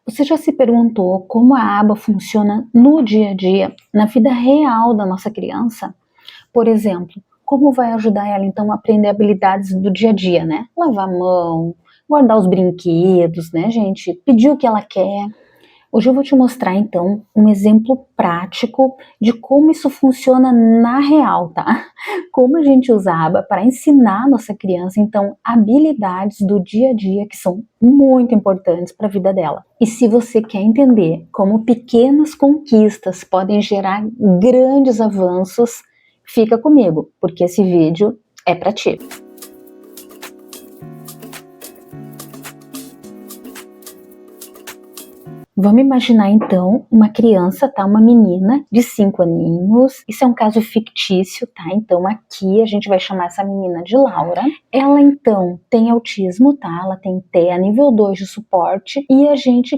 Você já se perguntou como a aba funciona no dia a dia, na vida real da nossa criança? Por exemplo, como vai ajudar ela então a aprender habilidades do dia a dia, né? Lavar a mão, guardar os brinquedos, né, gente? Pedir o que ela quer. Hoje eu vou te mostrar então um exemplo prático de como isso funciona na real, tá? Como a gente usa a aba para ensinar a nossa criança então habilidades do dia a dia que são muito importantes para a vida dela. E se você quer entender como pequenas conquistas podem gerar grandes avanços, fica comigo, porque esse vídeo é para ti. Vamos imaginar então uma criança, tá? Uma menina de 5 aninhos. Isso é um caso fictício, tá? Então aqui a gente vai chamar essa menina de Laura. Ela então tem autismo, tá? Ela tem TEA nível 2 de suporte e a gente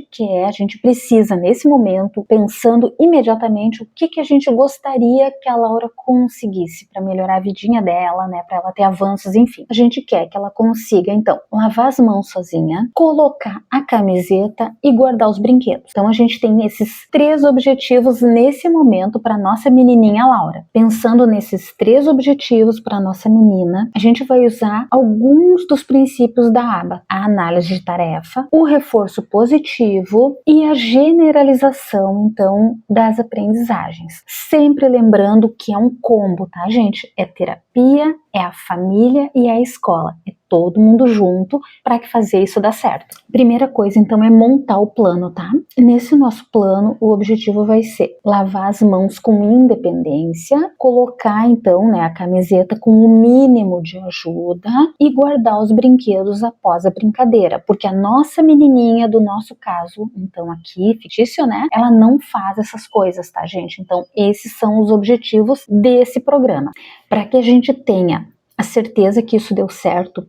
precisa nesse momento, pensando imediatamente o que a gente gostaria que a Laura conseguisse para melhorar a vidinha dela, né? Para ela ter avanços, enfim. A gente quer que ela consiga então lavar as mãos sozinha, colocar a camiseta e guardar os brinquedos. Então a gente tem esses 3 objetivos nesse momento para nossa menininha Laura. Pensando nesses 3 objetivos para nossa menina, a gente vai usar alguns dos princípios da aba: a análise de tarefa, o reforço positivo e a generalização então das aprendizagens. Sempre lembrando que é um combo, tá, gente? É terapia, é a família e é a escola. É todo mundo junto para que fazer isso dar certo. Primeira coisa, então, é montar o plano, tá? Nesse nosso plano, o objetivo vai ser lavar as mãos com independência, colocar, então, né, a camiseta com o mínimo de ajuda e guardar os brinquedos após a brincadeira, porque a nossa menininha, do nosso caso, então aqui, fictício, né, ela não faz essas coisas, tá, gente? Então, esses são os objetivos desse programa. Para que a gente tenha a certeza que isso deu certo,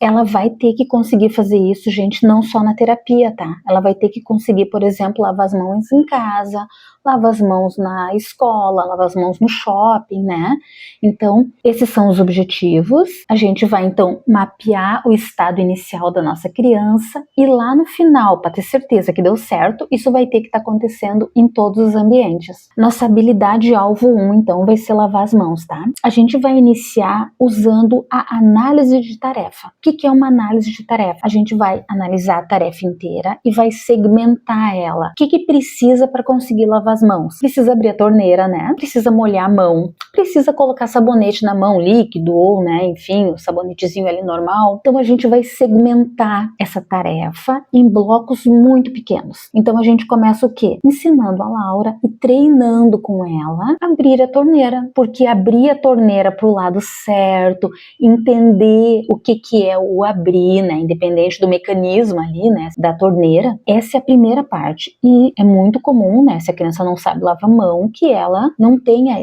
ela vai ter que conseguir fazer isso, gente, não só na terapia, tá? Ela vai ter que conseguir, por exemplo, lavar as mãos em casa, lavar as mãos na escola, lavar as mãos no shopping, né? Então, esses são os objetivos. A gente vai, então, mapear o estado inicial da nossa criança e lá no final, para ter certeza que deu certo, isso vai ter que estar acontecendo em todos os ambientes. Nossa habilidade alvo 1, então, vai ser lavar as mãos, tá? A gente vai iniciar usando a análise de tarefa. O que é uma análise de tarefa? A gente vai analisar a tarefa inteira e vai segmentar ela. O que precisa para conseguir lavar as mãos? Precisa abrir a torneira, né? Precisa molhar a mão, precisa colocar sabonete na mão, líquido ou, né, enfim, o sabonetezinho ali normal. Então a gente vai segmentar essa tarefa em blocos muito pequenos. Então a gente começa o quê? Ensinando a Laura e treinando com ela a abrir a torneira, porque abrir a torneira para o lado certo, entender o que é o abrir, né, independente do mecanismo ali, né, da torneira, essa é a primeira parte. E é muito comum, né, se a criança não sabe lavar a mão, que ela não tenha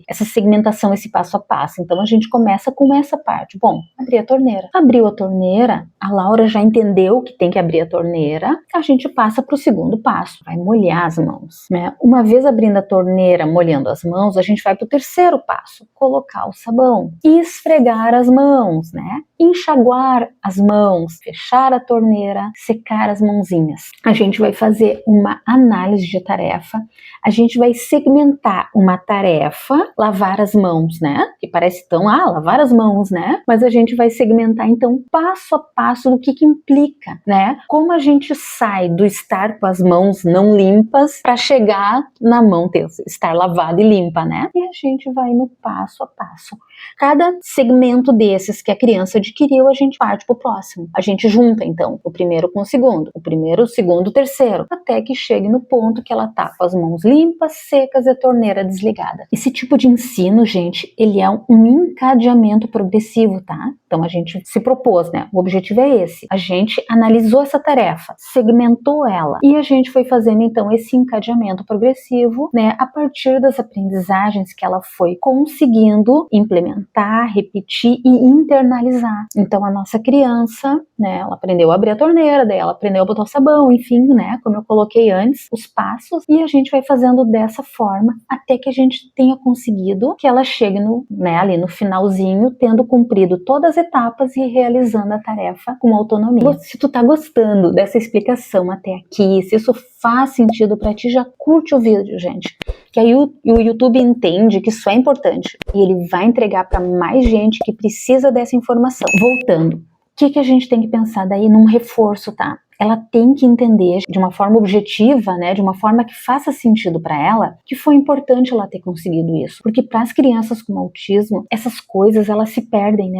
essa segmentação, esse passo a passo. Então a gente começa com essa parte. Bom, abrir a torneira. Abriu a torneira, a Laura já entendeu que tem que abrir a torneira, a gente passa para o segundo passo, vai molhar as mãos, né? Uma vez abrindo a torneira, molhando as mãos, a gente vai para o terceiro passo, colocar o sabão, esfregar as mãos, né? Enxaguar as mãos, fechar a torneira, secar as mãozinhas. A gente vai fazer uma análise de tarefa, a gente vai segmentar uma tarefa, lavar as mãos, né? Que parece tão, lavar as mãos, né? Mas a gente vai segmentar, então, passo a passo do que implica, né? Como a gente sai do estar com as mãos não limpas para chegar na mão estar lavada e limpa, né? E a gente vai no passo a passo. Cada segmento desses que a criança adquiriu, a gente parte pro próximo. A gente junta, então, o primeiro com o segundo, o segundo, o terceiro, até que chegue no ponto que ela tá com as mãos limpas, secas e a torneira desligada. Esse tipo de ensino, gente, ele é um encadeamento progressivo, tá? Então a gente se propôs, né? O objetivo é esse. A gente analisou essa tarefa, segmentou ela e a gente foi fazendo, então, esse encadeamento progressivo, né? A partir das aprendizagens que ela foi conseguindo implementar implementar, repetir e internalizar. Então a nossa criança, né, ela aprendeu a abrir a torneira, daí ela aprendeu a botar o sabão, enfim, né, como eu coloquei antes, os passos, e a gente vai fazendo dessa forma até que a gente tenha conseguido que ela chegue no, né, ali no finalzinho, tendo cumprido todas as etapas e realizando a tarefa com autonomia. Se tu tá gostando dessa explicação até aqui, se isso faz sentido pra ti, já curte o vídeo, gente. Que aí o YouTube entende que isso é importante e ele vai entregar para mais gente que precisa dessa informação. Voltando, o que a gente tem que pensar daí num reforço, tá? Ela tem que entender de uma forma objetiva, né, de uma forma que faça sentido para ela, que foi importante ela ter conseguido isso. Porque para as crianças com autismo, essas coisas elas se perdem, né?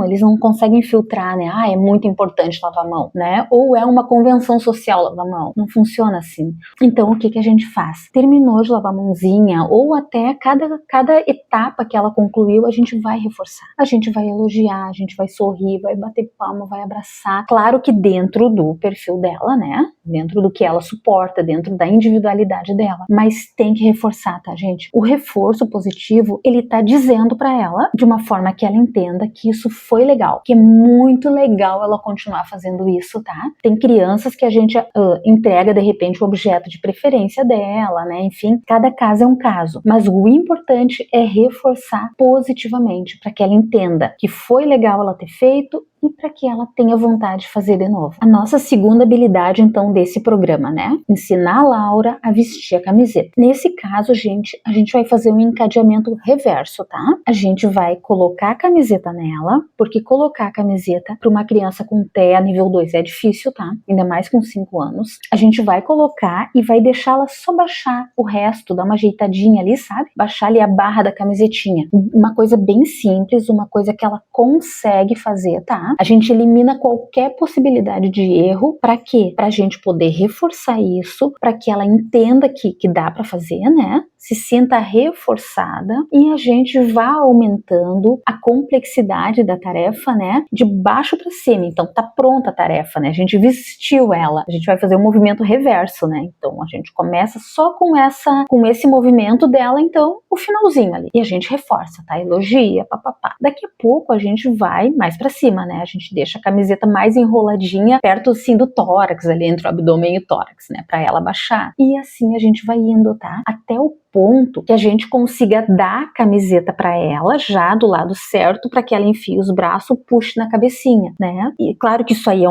Eles não conseguem filtrar, né? Ah, é muito importante lavar a mão, né? Ou é uma convenção social lavar a mão. Não funciona assim. Então, o que a gente faz? Terminou de lavar a mãozinha, ou até cada etapa que ela concluiu, a gente vai reforçar. A gente vai elogiar, a gente vai sorrir, vai bater palma, vai abraçar. Claro que dentro do perfil dela, né? Dentro do que ela suporta, dentro da individualidade dela. Mas tem que reforçar, tá, gente? O reforço positivo, ele tá dizendo pra ela, de uma forma que ela entenda que isso foi legal, que é muito legal ela continuar fazendo isso, tá? Tem crianças que a gente entrega, de repente, o objeto de preferência dela, né? Enfim, cada caso é um caso. Mas o importante é reforçar positivamente, para que ela entenda que foi legal ela ter feito e para que ela tenha vontade de fazer de novo. A nossa segunda habilidade, então, desse programa, né? Ensinar a Laura a vestir a camiseta. Nesse caso, gente, a gente vai fazer um encadeamento reverso, tá? A gente vai colocar a camiseta nela, porque colocar a camiseta para uma criança com TEA nível 2 é difícil, tá? Ainda mais com 5 anos. A gente vai colocar e vai deixá-la só baixar o resto, dar uma ajeitadinha ali, sabe? Baixar ali a barra da camisetinha. Uma coisa bem simples, uma coisa que ela consegue fazer, tá? A gente elimina qualquer possibilidade de erro. Para quê? Para a gente poder reforçar isso, para que ela entenda que dá para fazer, né? Se sinta reforçada e a gente vá aumentando a complexidade da tarefa, né? De baixo para cima. Então tá pronta a tarefa, né? A gente vestiu ela. A gente vai fazer um movimento reverso, né? Então a gente começa só com esse movimento dela, então o finalzinho ali. E a gente reforça, tá? Elogia, papapá. Daqui a pouco a gente vai mais para cima, né? A gente deixa a camiseta mais enroladinha perto assim do tórax, ali entre o abdômen e o tórax, né? Para ela baixar. E assim a gente vai indo, tá? Até o ponto que a gente consiga dar a camiseta para ela já do lado certo, para que ela enfie os braços, puxe na cabecinha, né? E claro que isso aí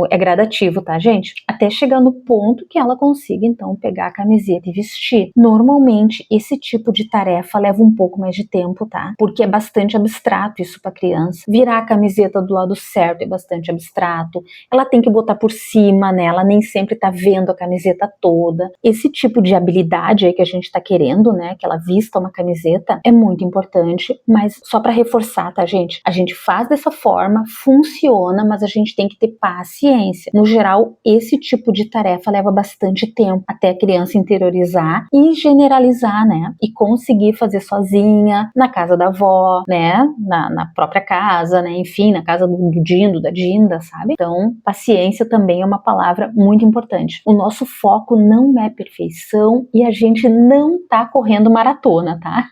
é gradativo, tá, gente? Até chegar no ponto que ela consiga então pegar a camiseta e vestir. Normalmente esse tipo de tarefa leva um pouco mais de tempo, tá? Porque é bastante abstrato isso para criança. Virar a camiseta do lado certo é bastante abstrato. Ela tem que botar por cima, né? Ela nem sempre tá vendo a camiseta toda. Esse tipo de habilidade aí que a gente tá querendo, né, que ela vista uma camiseta, é muito importante, mas só para reforçar, tá, gente? A gente faz dessa forma, funciona, mas a gente tem que ter paciência. No geral, esse tipo de tarefa leva bastante tempo até a criança interiorizar e generalizar, né? E conseguir fazer sozinha, na casa da avó, né? Na própria casa, né? Enfim, na casa do Dindo, da Dinda, sabe? Então, paciência também é uma palavra muito importante. O nosso foco não é perfeição e a gente não tá correndo maratona, tá?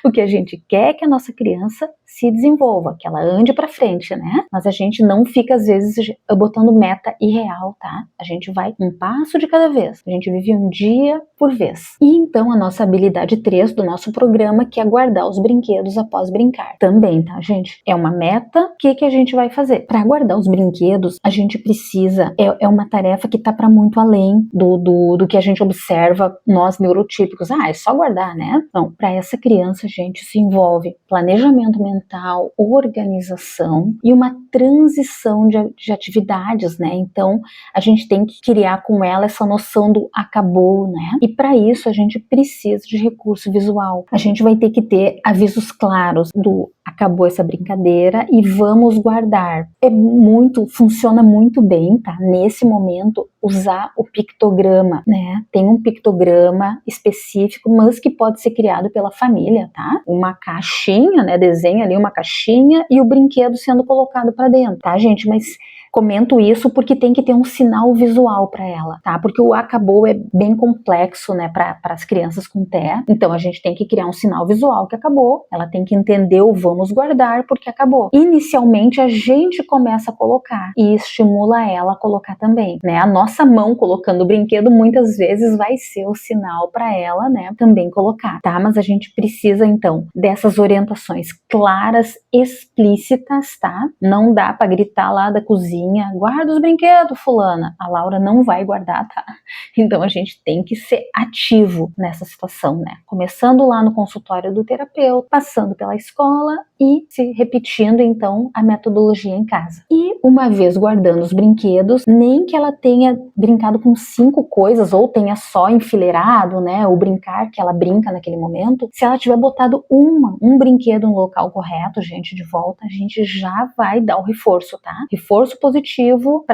O que a gente quer é que a nossa criança se desenvolva, que ela ande para frente, né? Mas a gente não fica, às vezes, botando meta irreal, tá? A gente vai um passo de cada vez. A gente vive um dia por vez. E então a nossa habilidade 3 do nosso programa, que é guardar os brinquedos após brincar. Também, tá, gente? É uma meta. O que a gente vai fazer? Para guardar os brinquedos, a gente precisa... É uma tarefa que tá para muito além do que a gente observa, nós neurotípicos. Ah, é só guardar, né? Não, para essa criança, gente, se envolve planejamento mental, organização e uma transição de atividades, né? Então, a gente tem que criar com ela essa noção do acabou, né? E para isso, a gente precisa de recurso visual. A gente vai ter que ter avisos claros do acabou essa brincadeira e vamos guardar. Funciona muito bem, tá? Nesse momento, usar o pictograma, né? Tem um pictograma específico, mas que pode ser criado pela família, tá? Uma caixinha, né? Desenha ali uma caixinha e o brinquedo sendo colocado para dentro, tá, gente? Mas Comento isso porque tem que ter um sinal visual para ela, tá? Porque o acabou é bem complexo, né, para as crianças com TEA. Então a gente tem que criar um sinal visual que acabou. Ela tem que entender o vamos guardar porque acabou. Inicialmente a gente começa a colocar e estimula ela a colocar também, né? A nossa mão colocando o brinquedo muitas vezes vai ser o sinal para ela, né, também colocar, tá? Mas a gente precisa então dessas orientações claras, explícitas, tá? Não dá para gritar lá da cozinha, guarda os brinquedos, fulana. A Laura não vai guardar, tá? Então a gente tem que ser ativo nessa situação, né? Começando lá no consultório do terapeuta, passando pela escola e se repetindo então a metodologia em casa. E uma vez guardando os brinquedos, nem que ela tenha brincado com 5 coisas ou tenha só enfileirado, né, o brincar que ela brinca naquele momento, se ela tiver botado um brinquedo no local correto, gente, de volta, a gente já vai dar o reforço, tá? Reforço positivo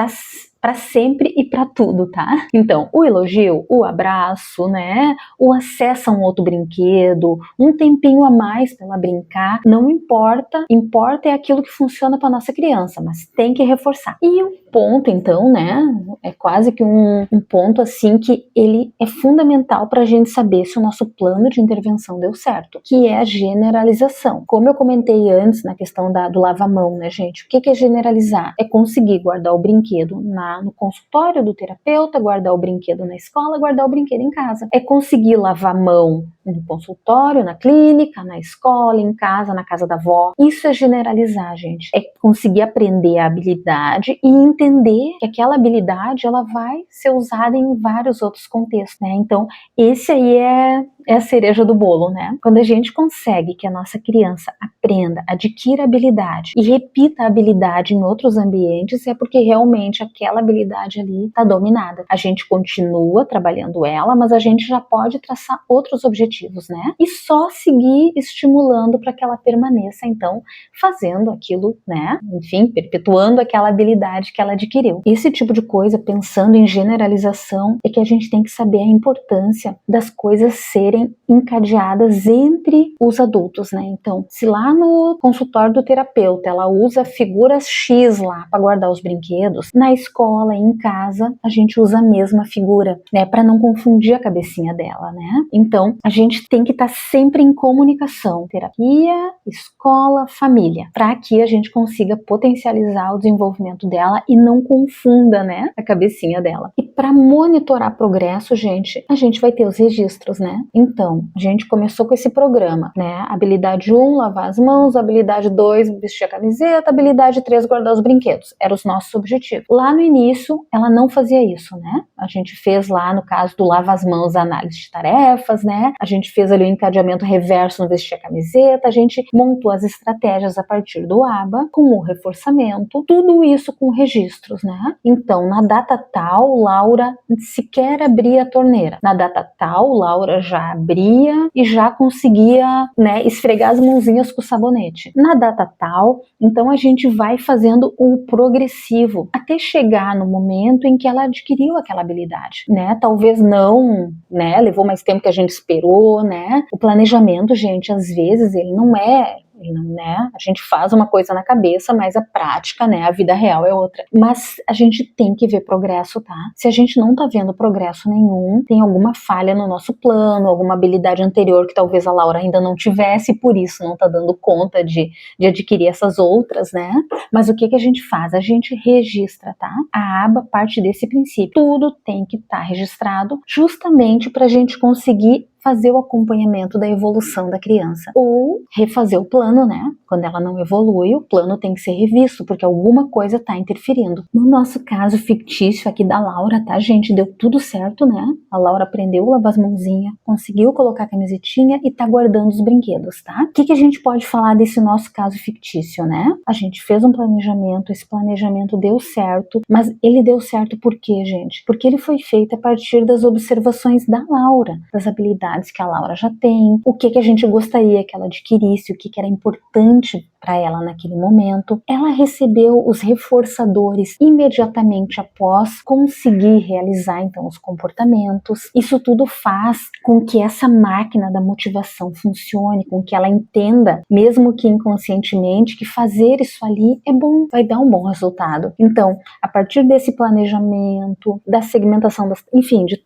para sempre e para tudo, tá? Então, o elogio, o abraço, né? O acesso a um outro brinquedo, um tempinho a mais para ela brincar, não importa. Importa é aquilo que funciona para nossa criança, mas tem que reforçar. E o ponto, então, né? É quase que um ponto assim que ele é fundamental para a gente saber se o nosso plano de intervenção deu certo, que é a generalização. Como eu comentei antes na questão do lava-mão, né, gente? O que é generalizar? É conseguir guardar o brinquedo no consultório do terapeuta, guardar o brinquedo na escola, guardar o brinquedo em casa. É conseguir lavar a mão no consultório, na clínica, na escola, em casa, na casa da avó. Isso é generalizar, gente. É conseguir aprender a habilidade e entender que aquela habilidade ela vai ser usada em vários outros contextos, né? Então, esse aí é a cereja do bolo, né? Quando a gente consegue que a nossa criança aprenda, adquira habilidade e repita a habilidade em outros ambientes, é porque realmente aquela habilidade ali está dominada. A gente continua trabalhando ela, mas a gente já pode traçar outros objetivos, né? E só seguir estimulando para que ela permaneça, então, fazendo aquilo, né? Enfim, perpetuando aquela habilidade que ela adquiriu. Esse tipo de coisa, pensando em generalização, é que a gente tem que saber a importância das coisas serem encadeadas entre os adultos, né? Então, se lá no consultório do terapeuta ela usa figuras X lá para guardar os brinquedos, na escola e em casa a gente usa a mesma figura, né? Para não confundir a cabecinha dela, né? Então, a gente tem que estar sempre em comunicação, terapia, escola, família, para que a gente consiga potencializar o desenvolvimento dela e não confunda, né, a cabecinha dela. E para monitorar progresso, gente, a gente vai ter os registros, né? Então, a gente começou com esse programa, né? Habilidade 1, lavar as mãos, habilidade 2, vestir a camiseta, habilidade 3, guardar os brinquedos. Eram os nossos objetivos. Lá no início, ela não fazia isso, né? A gente fez lá, no caso do lava as mãos, a análise de tarefas, né? A gente fez ali o encadeamento reverso no vestir a camiseta, a gente montou as estratégias a partir do ABA, com o reforçamento, tudo isso com registros, né? Então, na data tal, Laura sequer abria a torneira. Na data tal, Laura já abria e já conseguia, né, esfregar as mãozinhas com o sabonete. Na data tal, então a gente vai fazendo o progressivo até chegar no momento em que ela adquiriu aquela habilidade, né? Talvez não, né? Levou mais tempo que a gente esperou, né? O planejamento, gente, às vezes ele não é, né? A gente faz uma coisa na cabeça, mas a prática, né? A vida real é outra. Mas a gente tem que ver progresso, tá? Se a gente não tá vendo progresso nenhum, tem alguma falha no nosso plano, alguma habilidade anterior que talvez a Laura ainda não tivesse, e por isso não tá dando conta de adquirir essas outras, né? Mas o que a gente faz? A gente registra, tá? A aba parte desse princípio. Tudo tem que estar registrado justamente para a gente conseguir fazer o acompanhamento da evolução da criança ou refazer o plano, né? Quando ela não evolui, o plano tem que ser revisto porque alguma coisa está interferindo. No nosso caso fictício aqui da Laura, tá, gente? Deu tudo certo, né? A Laura aprendeu a lavar as mãozinhas, conseguiu colocar a camisetinha e tá guardando os brinquedos, tá? O que a gente pode falar desse nosso caso fictício, né? A gente fez um planejamento, esse planejamento deu certo, mas ele deu certo por quê, gente? Porque ele foi feito a partir das observações da Laura, das habilidades que a Laura já tem, o que a gente gostaria que ela adquirisse, o que era importante para ela naquele momento. Ela recebeu os reforçadores imediatamente após conseguir realizar então os comportamentos. Isso tudo faz com que essa máquina da motivação funcione, com que ela entenda, mesmo que inconscientemente, que fazer isso ali é bom, vai dar um bom resultado. Então, a partir desse planejamento, da segmentação, enfim, de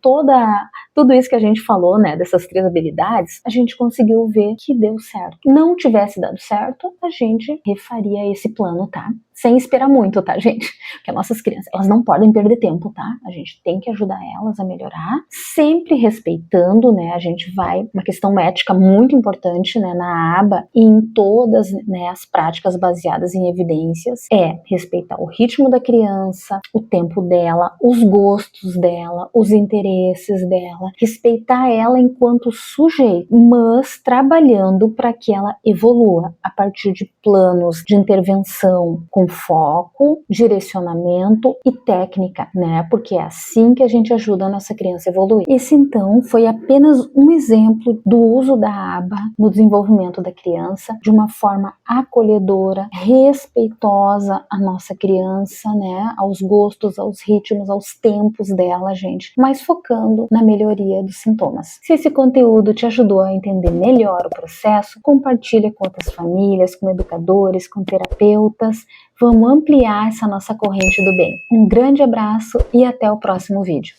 tudo isso que a gente falou, né, dessas 3 habilidades, a gente conseguiu ver que deu certo. Não tivesse dado certo, a gente refaria esse plano, tá? Sem esperar muito, tá, gente? Porque as nossas crianças, elas não podem perder tempo, tá? A gente tem que ajudar elas a melhorar, sempre respeitando, né? A gente vai, uma questão ética muito importante, né, na aba e em todas, né, as práticas baseadas em evidências, é respeitar o ritmo da criança, o tempo dela, os gostos dela, os interesses dela, respeitar ela enquanto sujeito, mas trabalhando para que ela evolua a partir de planos de intervenção com foco, direcionamento e técnica, né? Porque é assim que a gente ajuda a nossa criança a evoluir. Esse, então, foi apenas um exemplo do uso da aba no desenvolvimento da criança de uma forma acolhedora, respeitosa à nossa criança, né? Aos gostos, aos ritmos, aos tempos dela, gente, mas focando na melhoria dos sintomas. Se esse conteúdo te ajudou a entender melhor o processo, compartilha com outras famílias, com educadores, com terapeutas. Vamos ampliar essa nossa corrente do bem. Um grande abraço e até o próximo vídeo.